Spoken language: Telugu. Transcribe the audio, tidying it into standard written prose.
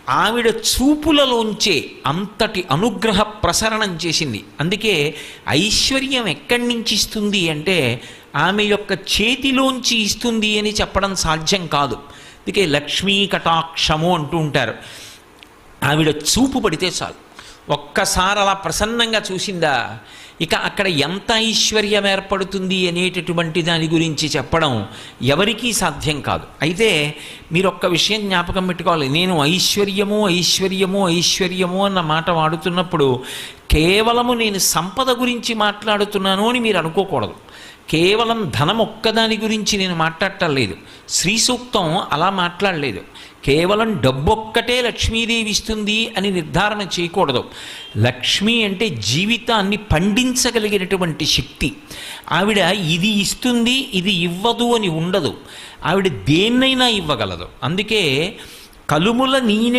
ఆవిడ చూపులలోంచే అంతటి అనుగ్రహ ప్రసరణం చేసింది. అందుకే ఐశ్వర్యం ఎక్కడి నుంచి ఇస్తుంది అంటే ఆమె యొక్క చేతిలోంచి ఇస్తుంది అని చెప్పడం సాధ్యం కాదు. అందుకే లక్ష్మీ కటాక్షము అంటూ ఉంటారు. ఆవిడ చూపు పడితే చాలు, ఒక్కసారి అలా ప్రసన్నంగా చూసిందా, ఇక అక్కడ ఎంత ఐశ్వర్యం ఏర్పడుతుంది అనేటటువంటి దాని గురించి చెప్పడం ఎవరికీ సాధ్యం కాదు. అయితే మీరు ఒక్క విషయం జ్ఞాపకం పెట్టుకోవాలి. నేను ఐశ్వర్యము ఐశ్వర్యము ఐశ్వర్యము అన్న మాట వాడుతున్నప్పుడు కేవలము నేను సంపద గురించి మాట్లాడుతున్నాను అని మీరు అనుకోకూడదు. కేవలం ధనం ఒక్కదాని గురించి నేను మాట్లాడటం లేదు. శ్రీ సూక్తం అలా మాట్లాడలేదు. కేవలం డబ్బొక్కటే లక్ష్మీదేవి ఇస్తుంది అని నిర్ధారణ చేయకూడదు. లక్ష్మి అంటే జీవితాన్ని పండించగలిగినటువంటి శక్తి. ఆవిడ ఇది ఇస్తుంది ఇది ఇవ్వదు అని ఉండదు. ఆవిడ దేన్నైనా ఇవ్వగలదు. అందుకే కలుముల నీని